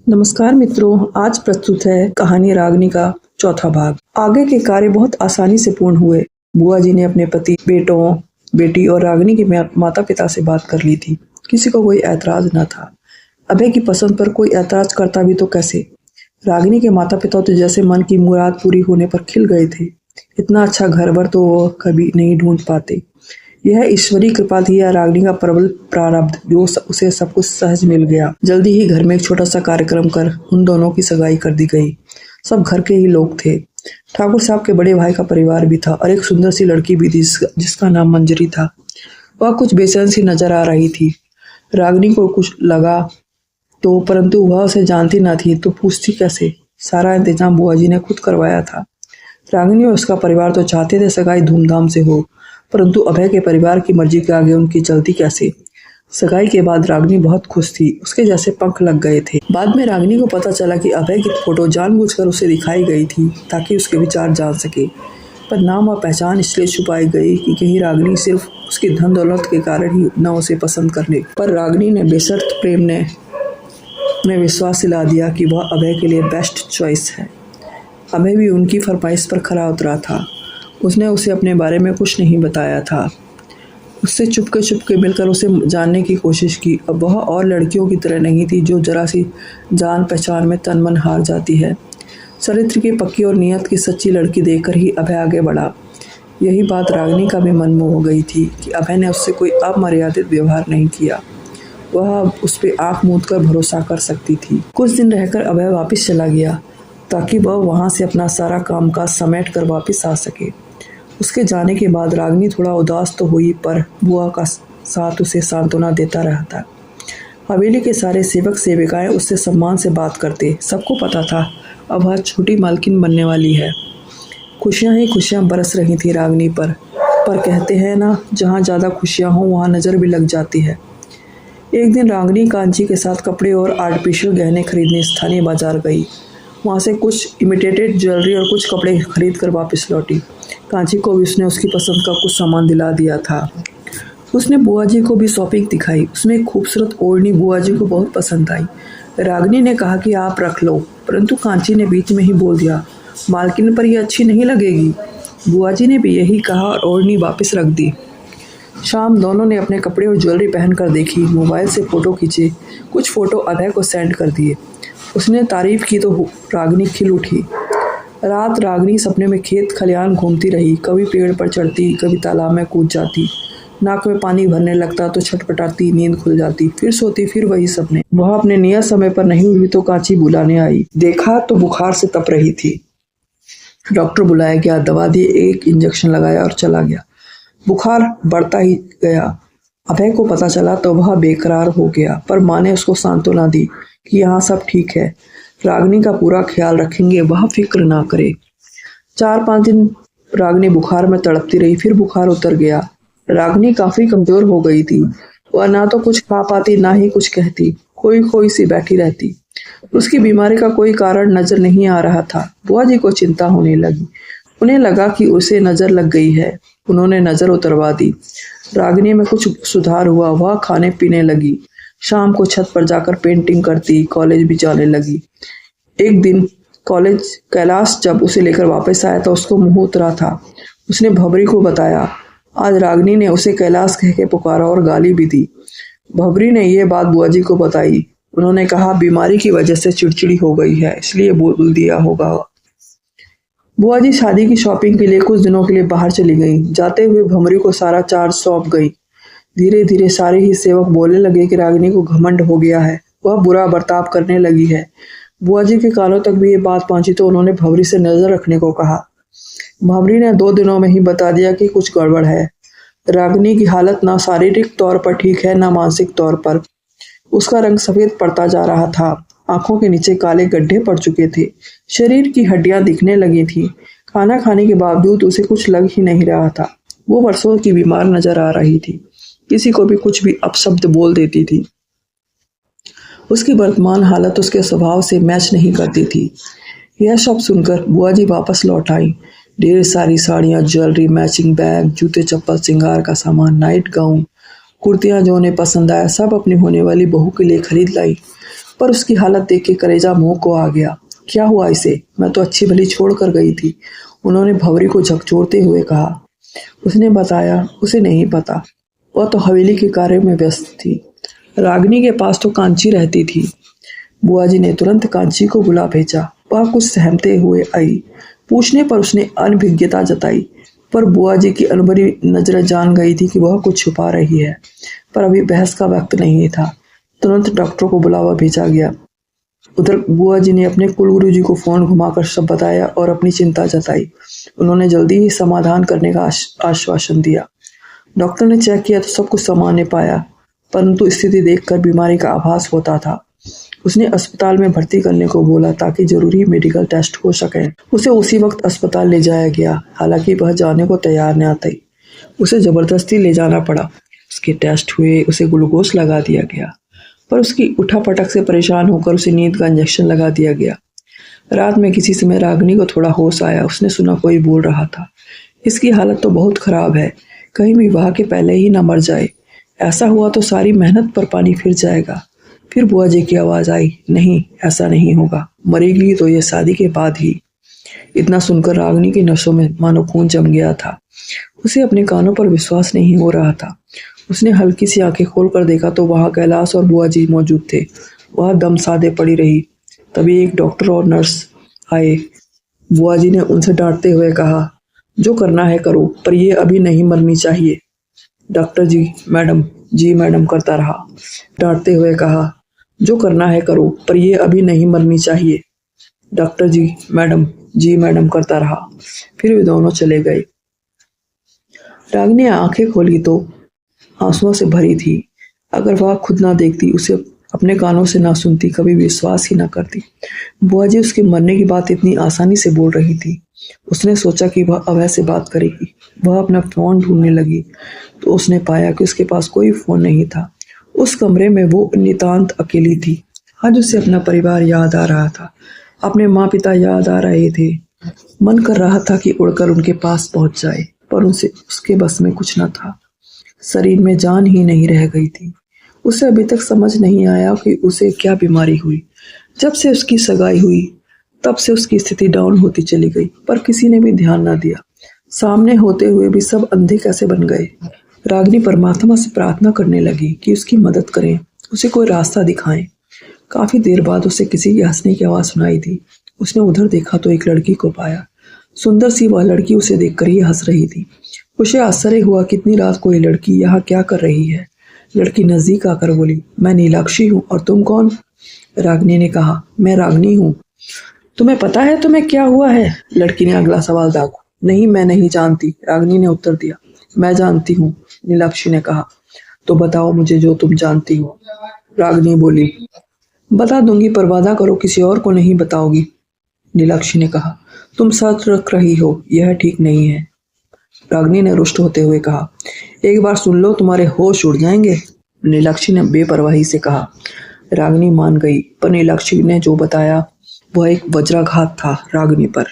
नमस्कार मित्रों, आज प्रस्तुत है कहानी रागनी का चौथा भाग। आगे के कार्य बहुत आसानी से पूर्ण हुए। बुआ जी ने अपने पति, बेटों, बेटी और रागनी के माता पिता से बात कर ली थी। किसी को कोई ऐतराज न था। अभय की पसंद पर कोई ऐतराज करता भी तो कैसे। रागनी के माता पिता तो जैसे मन की मुराद पूरी होने पर खिल गए थे। इतना अच्छा घर बर तो वो कभी नहीं ढूंढ पाते। यह ईश्वरी कृपा थी या रागनी का प्रबल प्रारब्ध जो उसे सब कुछ सहज मिल गया। जल्दी ही घर में एक छोटा सा कार्यक्रम कर उन दोनों की सगाई कर दी गई। सब घर के ही लोग थे। ठाकुर साहब के बड़े भाई का परिवार भी था और एक सुंदर सी लड़की भी थी जिसका नाम मंजरी था। वह कुछ बेचैन सी नजर आ रही थी। रागनी को कुछ लगा तो, परंतु वह उसे जानती न थी तो पूछती कैसे। सारा इंतजाम बुआ जी ने खुद करवाया था। रागिनी और उसका परिवार तो चाहते थे सगाई धूमधाम से हो, परंतु अभय के परिवार की मर्जी के आगे उनकी चलती कैसे। सगाई के बाद रागिनी बहुत खुश थी। उसके जैसे पंख लग गए थे। बाद में रागिनी को पता चला कि अभय की फोटो जानबूझकर उसे दिखाई गई थी ताकि उसके विचार जान सके, पर नाम और पहचान इसलिए छुपाई गई कि कहीं रागिनी सिर्फ उसकी धन दौलत के कारण ही न उसे पसंद करने। पर रागिनी ने बेशर्त प्रेम ने विश्वास दिला दिया कि वह अभय के लिए बेस्ट चॉइस है। अभय भी उनकी फरमाइश पर खरा उतरा था। उसने उसे अपने बारे में कुछ नहीं बताया था। उससे चुपके मिलकर उसे जानने की कोशिश की। अब वह और लड़कियों की तरह नहीं थी जो जरा सी जान पहचान में तन मन हार जाती है। चरित्र की पक्की और नियत की सच्ची लड़की देखकर ही अभय आगे बढ़ा। यही बात रागिनी का भी मन में हो गई थी कि अभय ने उससे कोई अमर्यादित व्यवहार नहीं किया। वह उस पर आँख मूंद कर भरोसा कर सकती थी। कुछ दिन रहकर अभय वापस चला गया ताकि वह वहाँ से अपना सारा कामकाज समेट कर वापस आ सके। उसके जाने के बाद रागिनी थोड़ा उदास तो हुई, पर बुआ का साथ उसे सांत्वना देता रहता। हवेली के सारे सेवक सेविकाएं उससे सम्मान से बात करते। सबको पता था अब वह छोटी मालकिन बनने वाली है। खुशियां ही खुशियां बरस रही थी रागिनी पर कहते हैं ना, जहाँ ज़्यादा खुशियां हों वहाँ नज़र भी लग जाती है। एक दिन रागिनी कांची के साथ कपड़े और आर्टिफिशियल गहने खरीदने स्थानीय बाजार गई। वहाँ से कुछ इमिटेटेड ज्वेलरी और कुछ कपड़े खरीद कर वापस लौटी। कांची को भी उसने उसकी पसंद का कुछ सामान दिला दिया था। उसने बुआ जी को भी शॉपिंग दिखाई। उसमें एक खूबसूरत ओढ़नी बुआ जी को बहुत पसंद आई। रागिनी ने कहा कि आप रख लो, परंतु कांची ने बीच में ही बोल दिया, मालकिन पर यह अच्छी नहीं लगेगी। बुआ जी ने भी यही कहा और ओढ़नी वापस रख दी। शाम दोनों ने अपने कपड़े और ज्वेलरी पहन कर देखी। मोबाइल से फ़ोटो खींचे। कुछ फ़ोटो अभय को सेंड कर दिए। उसने तारीफ़ की तो रागिनी खिल उठी। रात रागिनी सपने में खेत खलियान घूमती रही। कभी पेड़ पर चढ़ती, कभी तालाब में कूद जाती। नाक में पानी भरने लगता तो छटपटाती, नींद खुल जाती, फिर सोती, फिर वही सपने। वह अपने नियत समय पर नहीं हुई तो कांची बुलाने आई। देखा तो बुखार से तप रही थी। डॉक्टर बुलाया गया, दवा दी, एक इंजेक्शन लगाया और चला गया। बुखार बढ़ता ही गया। अभय को पता चला तो वह बेकरार हो गया, पर माँ ने उसको सांत्वना दी कि यहाँ सब ठीक है, रागिनी का पूरा ख्याल रखेंगे, वह फिक्र ना करे। 4-5 दिन रागिनी बुखार में तड़पती रही, फिर बुखार उतर गया। रागिनी काफी कमजोर हो गई थी। वह ना तो कुछ खा पाती, ना ही कुछ कहती, खोई सी बैठी रहती। उसकी बीमारी का कोई कारण नजर नहीं आ रहा था। बुआ जी को चिंता होने लगी। उन्हें लगा कि उसे नजर लग गई है। उन्होंने नजर उतरवा दी। रागिनी में कुछ सुधार हुआ। वह खाने पीने लगी। शाम को छत पर जाकर पेंटिंग करती। कॉलेज भी जाने लगी। एक दिन कॉलेज कैलाश जब उसे लेकर वापस आया तो उसको मुंह उतरा था। उसने भवरी को बताया। आज रागिनी ने उसे कैलाश कह के पुकारा और गाली भी दी। भवरी ने यह बात बुआ जी को बताई। उन्होंने कहा बीमारी की वजह से चिड़चिड़ी हो गई है, इसलिए बोल दिया होगा। बुआ जी शादी की शॉपिंग के लिए कुछ दिनों के लिए बाहर चली गई। जाते हुए भवरी को सारा चार्ज सौंप गई। धीरे धीरे सारे ही सेवक बोलने लगे कि रागिनी को घमंड हो गया है, वह बुरा बर्ताव करने लगी है। बुआ जी के कानों तक भी ये बात पहुंची तो उन्होंने भवरी से नजर रखने को कहा। भवरी ने 2 दिनों में ही बता दिया कि कुछ गड़बड़ है। रागिनी की हालत ना शारीरिक तौर पर ठीक है, ना मानसिक तौर पर। उसका रंग सफेद पड़ता जा रहा था। आंखों के नीचे काले गड्ढे पड़ चुके थे। शरीर की हड्डियां दिखने लगी थी। खाना खाने के बावजूद उसे कुछ लग ही नहीं रहा था। वो वर्षों की बीमार नजर आ रही थी। किसी को भी कुछ भी अपशब्द बोल देती थी। उसकी वर्तमान हालत उसके स्वभाव से मैच नहीं करती थी। यह सब सुनकर बुआ जी वापस लौट आई। ढेर सारी साड़ियाँ, ज्वेलरी, मैचिंग बैग, जूते चप्पल, श्रृंगार का सामान, नाइट गाउन, कुर्तियाँ जो उन्हें पसंद आया सब अपनी होने वाली बहू के लिए खरीद लाई। पर उसकी हालत देख के कलेजा मुंह को आ गया। क्या हुआ इसे? मैं तो अच्छी भली छोड़ कर गई थी, उन्होंने भंवरी को झकझोरते हुए कहा। उसने बताया उसे नहीं पता, वह तो हवेली के कार्य में व्यस्त थी। रागिनी के पास तो कांची रहती थी। बुआ जी ने तुरंत कांची को बुला भेजा। वह कुछ सहमते हुए आई। पूछने पर उसने अनभिज्ञता जताई, पर बुआ जी की अनबरी नजरें जान गई थी कि वह कुछ छुपा रही है। पर अभी बहस का वक्त नहीं था। तुरंत डॉक्टर को बुलावा भेजा गया। उधर बुआ जी ने अपने कुलगुरु जी को फोन घुमाकर सब बताया और अपनी चिंता जताई। उन्होंने जल्दी ही समाधान करने का आश्वासन दिया। डॉक्टर ने चेक किया तो सब कुछ सामान्य पाया, परंतु स्थिति देखकर बीमारी का आभास होता था। उसने अस्पताल में भर्ती करने को बोला ताकि जरूरी मेडिकल टेस्ट हो सके। उसे उसी वक्त अस्पताल ले जाया गया, हालांकि वह जाने को तैयार न थी। उसे जबरदस्ती ले जाना पड़ा। उसके टेस्ट हुए, उसे ग्लूकोज लगा दिया गया, पर उसकी उठापटक से परेशान होकर उसे नींद का इंजेक्शन लगा दिया गया। रात में किसी समय रागिनी को थोड़ा होश आया। उसने सुना कोई बोल रहा था, इसकी हालत तो बहुत खराब है, कहीं विवाह के पहले ही ना मर जाए। ऐसा हुआ तो सारी मेहनत पर पानी फिर जाएगा। फिर बुआ जी की आवाज आई, नहीं ऐसा नहीं होगा, मरेगी तो ये शादी के बाद ही। इतना सुनकर रागिनी की नसों में मानो खून जम गया था। उसे अपने कानों पर विश्वास नहीं हो रहा था। उसने हल्की सी आंखें खोलकर देखा तो वहां कैलाश और बुआ जी मौजूद थे। वह दम साधे पड़ी रही। तभी एक डॉक्टर और नर्स आए। बुआ जी ने उनसे डांटते हुए कहा, जो करना है करो, पर ये अभी नहीं मरनी चाहिए। डॉक्टर जी मैडम करता रहा। डांटते हुए कहा, जो करना है करो, पर ये अभी नहीं मरनी चाहिए। डॉक्टर जी मैडम करता रहा। फिर वे दोनों चले गए। रागिनी आंखें खोली तो आंसुओं से भरी थी। अगर वह खुद ना देखती, उसे अपने कानों से ना सुनती, कभी विश्वास ही ना करती। बुआ जी उसके मरने की बात इतनी आसानी से बोल रही थी। उसने सोचा कि वह अभय से बात करेगी। वह अपना फोन ढूंढने लगी तो उसने पाया कि उसके पास कोई फोन नहीं था। उस कमरे में वो नितांत अकेली थी। आज उसे अपना परिवार याद आ रहा था, अपने माँ पिता याद आ रहे थे। मन कर रहा था कि उड़कर उनके पास पहुंच जाए, पर उनसे उसके बस में कुछ न था। शरीर में जान ही नहीं रह गई थी। उसे अभी तक समझ नहीं आया कि उसे क्या बीमारी हुई। जब से उसकी सगाई हुई तब से उसकी स्थिति डाउन होती चली गई, पर किसी ने भी ध्यान न दिया। सामने होते हुए भी सब अंधे कैसे बन गए। रागिनी परमात्मा से प्रार्थना करने लगी कि उसकी मदद करें, उसे कोई रास्ता दिखाएं। काफी देर बाद उसे किसी की हंसने की आवाज सुनाई दी। उसने उधर देखा तो एक लड़की को पाया। सुंदर सी वह लड़की उसे देखकर ही हंस रही थी। उसे आश्चर्य हुआ, कितनी रात कोई लड़की यहाँ क्या कर रही है। लड़की नजदीक आकर बोली, मैं नीलाक्षी हूँ, और तुम कौन? रागिनी ने कहा, मैं रागिनी हूँ। तुम्हें पता है तुम्हें क्या हुआ है? लड़की ने अगला सवाल दागा। नहीं, मैं नहीं जानती, रागिनी ने उत्तर दिया। मैं जानती हूँ, नीलाक्षी ने कहा। तो बताओ मुझे जो तुम जानती हो, रागिनी बोली। बता दूंगी, पर वादा करो किसी और को नहीं बताओगी, नीलाक्षी ने कहा। तुम सच रख रही हो, यह ठीक नहीं है, रागिनी ने रुष्ट होते हुए कहा। एक बार सुन लो, तुम्हारे होश उड़ जाएंगे, नीलाक्षी ने बेपरवाही से कहा। रागिनी मान गई, पर नीलाक्षी ने जो बताया वह एक वज्राघात था रागिनी पर।